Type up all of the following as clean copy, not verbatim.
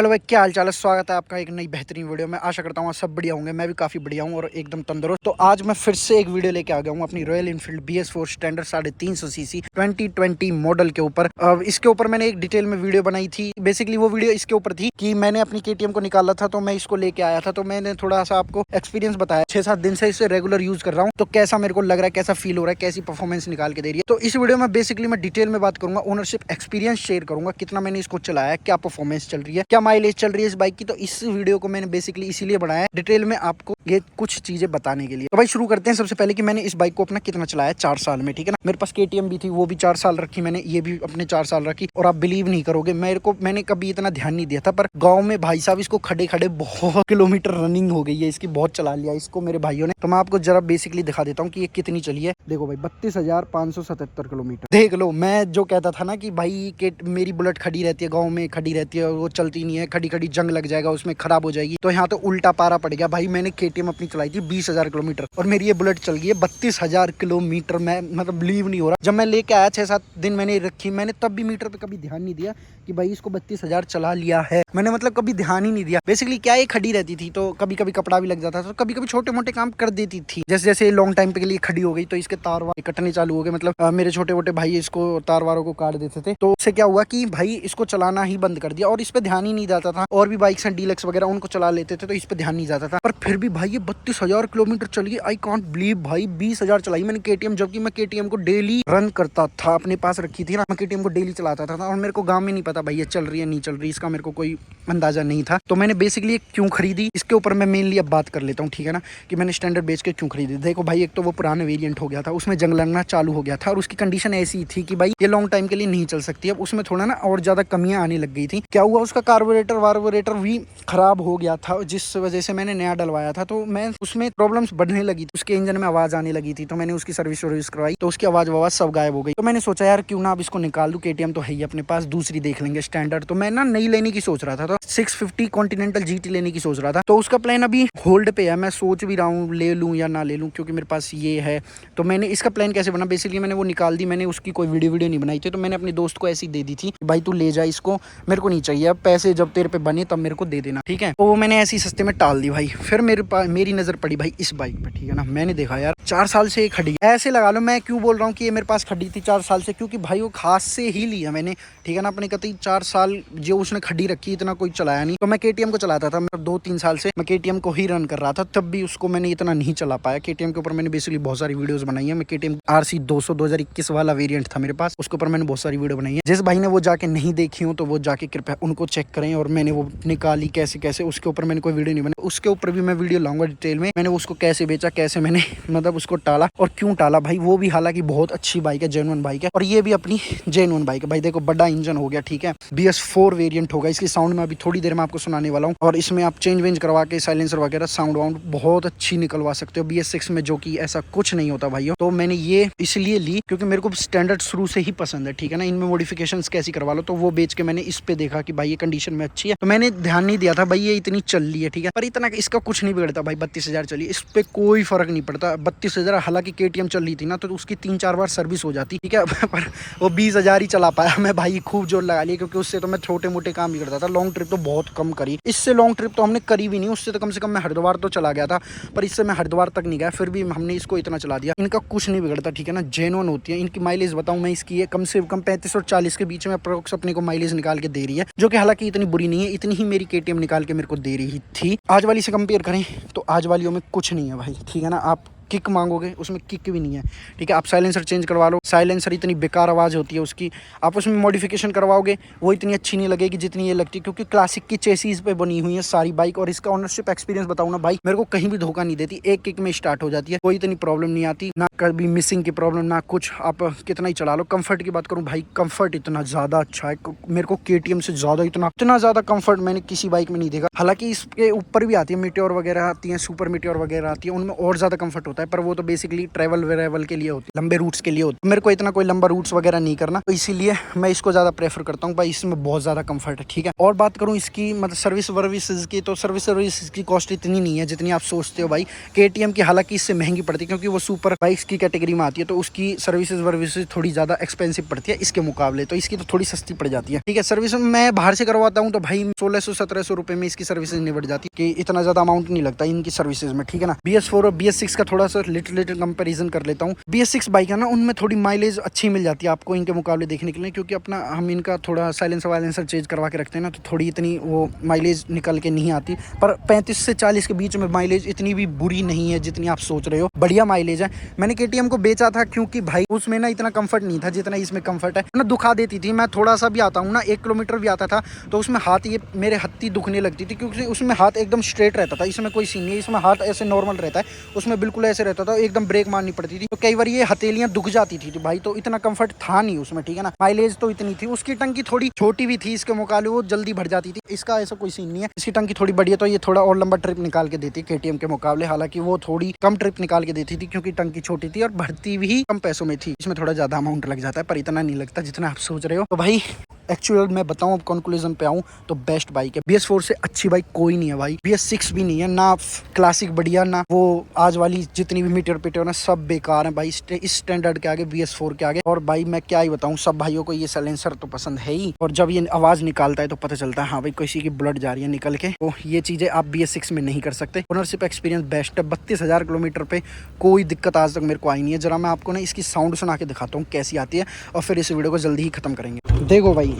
Hello भाई, क्या हाल चाल है। स्वागत है आपका एक नई बेहतरीन वीडियो में। आशा करता हूँ आप सब बढ़िया होंगे। मैं भी काफ़ी बढ़िया हूँ और एकदम तंदुरुस्त। तो आज मैं फिर से एक वीडियो लेके आ गया हूँ अपनी royal Enfield BS4 standard 350 CC 2020 model के ऊपर। इसके ऊपर मैंने एक डिटेल में वीडियो बनाई थी। बेसिकली वो वीडियो इसके ऊपर थी कि मैंने अपनी KTM को निकाला था, तो मैं इसको लेके आया था, तो मैंने थोड़ा सा आपको एक्सपीरियंस बताया। 6-7 दिन से इसे रेगुलर यूज कर रहा हूँ, तो कैसा मेरे को लग रहा है, कैसा फील हो रहा है, कैसी परफॉर्मेंस निकाल के दे रही है। तो इस वीडियो में बेसिकली मैं डिटेल में बात करूंगा, ओनरशिप एक्सपीरियंस शेयर करूंगा, कितना मैंने इसको चलाया, क्या परफॉर्मेंस चल रही है, क्या माइलेज चल रही है इस बाइक की। तो इस वीडियो को मैंने बेसिकली इसीलिए बनाया डिटेल में आपको ये कुछ चीजें बताने के लिए। तो भाई शुरू करते हैं। सबसे पहले कि मैंने इस बाइक को अपना कितना चलाया 4 साल में, ठीक है ना। मेरे पास KTM भी थी, वो भी 4 साल रखी मैंने, ये भी अपने 4 साल रखी। और आप बिलीव नहीं करोगे, मैंने कभी इतना ध्यान नहीं दिया था, पर गाँव में भाई साहब इसको खड़े खड़े बहुत किलोमीटर रनिंग हो गई है इसकी, बहुत चला लिया इसको मेरे भाइयों ने। तो मैं आपको जरा बेसिकली दिखा देता हूँ कि ये कितनी चली है। देखो भाई 32,577 किलोमीटर देख लो। मैं जो कहता था ना कि भाई मेरी बुलेट खड़ी रहती है, गाँव में खड़ी रहती है, वो चलती नहीं है, खड़ी खड़ी जंग लग जाएगा, उसमें खराब हो जाएगी। तो यहाँ तो उल्टा पारा पड़ गया भाई। मैंने KTM अपनी चलाई थी 20,000 किलोमीटर और मेरी ये बुलेट चल गई है 32,000 किलोमीटर। मैं मतलब बिलीव नहीं हो रहा। जब मैं लेके आया 6-7 दिन मैंने रखी, मैंने तब भी मीटर पे कभी ध्यान नहीं दिया कि भाई इसको 32,000 चला लिया है। मैंने मतलब कभी ध्यान ही नहीं दिया। बेसिकली क्या, ये खड़ी रहती थी तो कभी कभी कपड़ा भी लग जाता था, तो कभी कभी छोटे मोटे काम कर देती थी। जैसे जैसे लॉन्ग टाइम के लिए खड़ी हो गई तो इसके तार वार कटने चालू हो गए। मतलब मेरे छोटे मोटे भाई इसको तार वारों को काट देते थे, तो उससे क्या हुआ कि भाई इसको चलाना ही बंद कर दिया और इस पे ध्यान ही नहीं जाता था। और भी बाइक्स हैं डीलक्स वगैरह, उनको चला लेते थे तो इस पे ध्यान नहीं जाता था। पर फिर भी भाई ये 32,000 किलोमीटर चली। आई कांट बिलीव भाई, 20,000 चलाई मैंने KTM, जबकि मैं KTM को डेली रन करता था, अपने पास रखी थी ना, मैं KTM को डेली चलाता था। और मेरे को गाँव में नहीं पता भाई ये चल रही है नहीं चल रही, इसका मेरे को कोई अंदाजा नहीं था। तो मैंने बेसिकली क्यों खरीदी, इसके ऊपर मैं मेनली अब बात कर लेता हूँ, ठीक है ना, कि मैंने स्टैंडर्ड बेच के क्यों खरीदी। देखो भाई, एक तो वो पुराना वेरिएंट हो गया था, उसमें जंग लगना चालू हो गया था और उसकी कंडीशन ऐसी थी कि भाई ये लॉन्ग टाइम के लिए नहीं चल सकती। अब उसमें थोड़ा ना और ज्यादा कमियां आने लग गई थी। क्या हुआ, उसका कार्बोरेटर वार्बोरेटर भी खराब हो गया था, जिस वजह से मैंने नया डलवाया था। तो मैं उसमें प्रॉब्लम्स बढ़ने लगी थी, उसके इंजन में आवाज आने लगी थी। तो मैंने उसकी सर्विस करवाई, तो उसकी आवाज सब गायब हो गई। तो मैंने सोचा यार क्यों ना अब इसको निकाल दूं, KTM तो है ही अपने पास, दूसरी देख लेंगे स्टैंडर्ड। तो मैं ना नई लेने की सोच रहा था, तो 650 कॉन्टिनेंटल GT लेने की सोच रहा था। तो उसका प्लान अभी होल्ड पे है। मैं सोच भी रहा हूँ ले लूँ या ना ले लूँ, क्योंकि मेरे पास ये है। तो मैंने इसका प्लान कैसे बना, बेसिकली मैंने वो निकाल दी, मैंने उसकी कोई वीडियो नहीं बनाई थी। तो मैंने अपने दोस्त को ऐसी दे दी थी, भाई तू ले जा इसको, मेरे को नहीं चाहिए, अब पैसे जब तेरे पे बने तब मेरे को दे देना, ठीक है। तो वो मैंने ऐसी सस्ते में टाल दी भाई। फिर मेरी नजर पड़ी भाई इस बाइक पे, ठीक है ना। मैंने देखा यार 4 साल से खड़ी ऐसे लगा लो। मैं क्यों बोल रहा हूँ कि ये मेरे पास खड़ी थी 4 साल से, क्योंकि भाई वो खास से ही लिया मैंने, ठीक है ना। अपने कतई 4 साल जो उसने खड़ी रखी, इतना कोई चलाया नहीं। तो मैं KTM को चलाता था, मैं 2-3 साल से मैं KTM को ही रन कर रहा था, तब भी उसको मैंने इतना नहीं चला पाया। KTM के ऊपर मैंने बेसिकली बहुत सारी वीडियोस बनाई है। मैं KTM RC 200 2021 वाला वेरिएंट था मेरे पास, उसके ऊपर मैंने बहुत सारी वीडियो बनाई है। जिस भाई ने वो जाके नहीं देखी हो तो वो जाके कृपया उनको चेक करें। और मैंने वो निकाली कैसे कैसे, उसके ऊपर मैंने कोई वीडियो नहीं बनाई, उसके ऊपर भी मैं वीडियो लाऊंगा डिटेल में। मैंने उसको कैसे बेचा, कैसे मैंने मतलब उसको टाला और क्यों टाला भाई। वो भी हालांकि बहुत अच्छी बाइक है, जेन्युइन बाइक है, और ये भी अपनी जेन्युइन बाइक है भाई। देखो बड़ा इंजन हो गया, ठीक है, BS4 वेरिएंट होगा। इसकी साउंड में अभी थोड़ी देर में आपको सुनाने वाला हूँ। और इसमें आप चेंज वेंज करवा के साइलेंसर वगैरह साउंड वाउंड बहुत अच्छी निकलवा सकते हो। BS6 में जो कि ऐसा कुछ नहीं होता भाइयों। तो मैंने ये इसलिए ली क्योंकि मेरे को स्टैंडर्ड शुरू से ही पसंद है, ठीक है ना। इनमें मॉडिफिकेशंस कैसी करवा लो, तो वो बेच के मैंने इस पे देखा कि भाई ये कंडीशन में अच्छी है, तो मैंने ध्यान नहीं दिया था भाई ये इतनी चल रही है, ठीक है। पर इतना इसका कुछ नहीं बिगड़ता भाई। 32,000 चली, इस पे कोई फर्क नहीं पड़ता। 32,000 हालांकि KTM चल रही थी ना, तो उसकी 3-4 बार सर्विस हो जाती, ठीक है। पर वो 20,000 ही चला पाया मैं भाई, खूब जोर लगा लिया, क्योंकि उससे तो मैं छोटे मोटे काम ही करता था। लॉन्ग ट्रिप तो बहुत कम करी, इससे लॉन्ग ट्रिप तो हमने करी भी नहीं। उससे तो कम से कम मैं हरिद्वार तो चला गया था, पर इससे मैं हरिद्वार तक नहीं गया, फिर भी हमने इसको इतना चला दिया। इनका कुछ नहीं बिगड़ता, ठीक है ना, जेन्युइन होती है। इनकी माइलेज बताऊं मैं, इसकी कम से कम 35 और 40 के बीच में अप्रोक्स अपने को माइलेज निकाल के दे रही है, जो कि हालांकि इतनी बुरी नहीं है। इतनी ही मेरी KTM निकाल के मेरे को दे रही थी। आज वाली से कंपेयर करें तो आज वालियों में कुछ नहीं है भाई, ठीक है ना। आप किक मांगोगे, उसमें किक भी नहीं है, ठीक है। आप साइलेंसर चेंज करवा लो, साइलेंसर इतनी बेकार आवाज़ होती है उसकी। आप उसमें मॉडिफिकेशन करवाओगे वो इतनी अच्छी नहीं लगेगी जितनी ये लगती है, क्योंकि क्लासिक की चेसीज पे बनी हुई है सारी बाइक। और इसका ओनरशिप एक्सपीरियंस बताऊँ ना भाई, मेरे को कहीं भी धोखा नहीं देती, एक किक में स्टार्ट हो जाती है, कोई इतनी प्रॉब्लम नहीं आती, ना कभी मिसिंग की प्रॉब्लम, ना कुछ। आप कितना ही चला लो। कंफर्ट की बात करूँ भाई, कंफर्ट इतना ज़्यादा अच्छा है, मेरे को KTM से ज़्यादा इतना ज़्यादा कंफर्ट मैंने किसी बाइक में नहीं देखा। हालांकि इसके ऊपर भी आती है मीटियोर वगैरह आती है, सुपर मीटियोर वगैरह आती है, उनमें और ज़्यादा कंफर्ट होता है। होता है, पर वो तो बेसिकली ट्रैवल वेरेवल के लिए होती है, लंबे रूट्स के लिए होती है। मेरे को इतना कोई लंबा रूट्स वगैरह नहीं करना, तो इसीलिए मैं इसको ज़्यादा प्रेफर करता हूँ भाई। इसमें बहुत ज़्यादा कंफर्ट है, ठीक है। और बात करूँ इसकी मतलब सर्विस वर्विसेज की, तो सर्विस की कॉस्ट इतनी नहीं है जितनी आप सोचते हो भाई। KTM की हालांकि इससे महंगी पड़ती है क्योंकि वो सुपर बाइक्स की कैटेगरी में आती है, तो उसकी सर्विसेज वर्विसेज थोड़ी ज़्यादा एक्सपेंसिव पड़ती है इसके मुकाबले, तो इसकी तो थोड़ी सस्ती पड़ जाती है, ठीक है। सर्विस मैं बाहर से करवाता हूँ तो भाई 1600-1700 रुपये में इसकी सर्विसेज निपट जाती है, कि इतना ज़्यादा अमाउंट नहीं लगता इनकी सर्विसेज में, ठीक है ना। BS4 और BS6 का थोड़ा सा लिटिल कंपेरिजन कर लेता हूँ। BS6 बाइक है ना, उनमें थोड़ी माइलेज अच्छी मिल जाती है आपको इनके मुकाबले देखने के लिए, क्योंकि अपना हम इनका थोड़ा साइलेंसर चेंज करवा के रखते हैं ना, तो थोड़ी इतनी वो माइलेज निकल के नहीं आती। पर 35 से 40 के बीच में माइलेज इतनी भी बुरी नहीं है जितनी आप सोच रहे हो, बढ़िया माइलेज है। मैंने KTM को बेचा था क्योंकि भाई उसमें ना इतना कंफर्ट नहीं था जितना इसमें कंफर्ट है ना। दुखा देती थी, मैं थोड़ा सा भी आता हूँ ना, 1 किलोमीटर भी आता था तो उसमें हाथ ये मेरे हत्ती दुखने लगती थी, क्योंकि उसमें हाथ एकदम स्ट्रेट रहता था। इसमें कोई सीन नहीं है, इसमें हाथ ऐसे नॉर्मल रहता है, उसमें बिल्कुल ऐसे रहता था, एकदम ब्रेक मारनी पड़ती थी, तो कई बार ये हथेलियां दुख जाती थी भाई। तो इतना कंफर्ट था नहीं उसमें, ठीक है ना। माइलेज तो इतनी थी, उसकी टंकी थोड़ी छोटी भी थी इसके मुकाबले, वो जल्दी भर जाती थी। इसका ऐसा कोई सीन नहीं है, इसकी टंकी थोड़ी बड़ी है तो ये थोड़ा और लंबा ट्रिप निकाल के देती KTM के मुकाबले। हालांकि वो थोड़ी कम ट्रिप निकाल के देती थी क्योंकि टंकी छोटी थी और भरती भी कम पैसों में थी। इसमें थोड़ा ज्यादा अमाउंट लग जाता है, पर इतना नहीं लगता जितना आप सोच रहे हो। तो भाई एक्चुअल मैं बताऊं, अब कंक्लूजन पे आऊं तो बेस्ट बाइक है। BS4 से अच्छी बाइक कोई नहीं है भाई। BS6 भी नहीं है ना, क्लासिक बढ़िया ना वो आज वाली जितनी भी मीटर पिटर ना, सब बेकार है भाई इस स्टैंडर्ड के आगे, BS4 के आगे। और भाई मैं क्या ही बताऊं, सब भाइयों को ये साइलेंसर तो पसंद है ही, और जब ये आवाज निकालता है तो पता चलता है हाँ भाई किसी की ब्लड जा रही है निकल के। तो ये चीजें आप BS6 में नहीं कर सकते। ओनरशिप एक्सपीरियंस बेस्ट है। 32,000 किलोमीटर पे कोई दिक्कत आज तक मेरे को आई नहीं है। जरा मैं आपको ना इसकी साउंड सुना के दिखाता हूँ कैसी आती है, और फिर इस वीडियो को जल्दी ही खत्म करेंगे। देखो भाई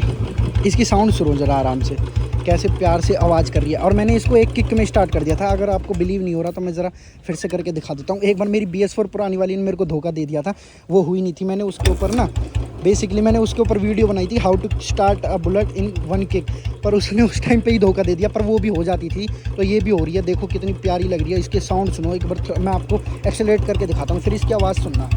इसकी साउंड सुनो जरा आराम से, कैसे प्यार से आवाज़ कर रही है। और मैंने इसको एक किक में स्टार्ट कर दिया था, अगर आपको बिलीव नहीं हो रहा तो मैं ज़रा फिर से करके दिखा देता हूँ। एक बार मेरी BS4 पुरानी वाली ने मेरे को धोखा दे दिया था, वो हुई नहीं थी। मैंने उसके ऊपर ना बेसिकली मैंने उसके ऊपर वीडियो बनाई थी, how to start a bullet in 1 kick, पर उसने उस टाइम पे ही धोखा दे दिया, पर वो भी हो जाती थी। तो ये भी हो रही है, देखो कितनी प्यारी लग रही है। इसके साउंड सुनो एक बार, मैं आपको एक्सेलरेट करके दिखाता हूँ, फिर इसकी आवाज़ सुनना।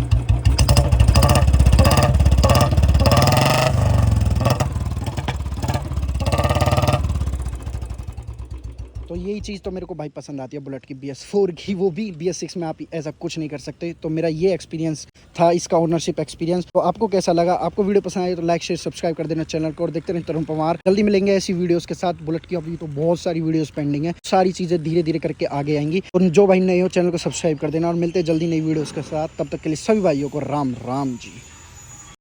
तो यही चीज़ तो मेरे को भाई पसंद आती है बुलेट की, BS4 की, वो भी BS6 में आप ऐसा कुछ नहीं कर सकते। तो मेरा ये एक्सपीरियंस था, इसका ओनरशिप एक्सपीरियंस। तो आपको कैसा लगा? आपको वीडियो पसंद आई तो लाइक शेयर सब्सक्राइब कर देना चैनल को, और देखते रहें तरुण पवार। जल्दी मिलेंगे ऐसी वीडियोस के साथ। बुलेट की अभी तो बहुत सारी वीडियोस पेंडिंग है, सारी चीज़ें धीरे धीरे करके आगे आएंगी। और जो भाई नए हो चैनल को सब्सक्राइब कर देना, और मिलते जल्दी नई वीडियोज़ के साथ। तब तक के लिए सभी भाइयों को राम राम जी।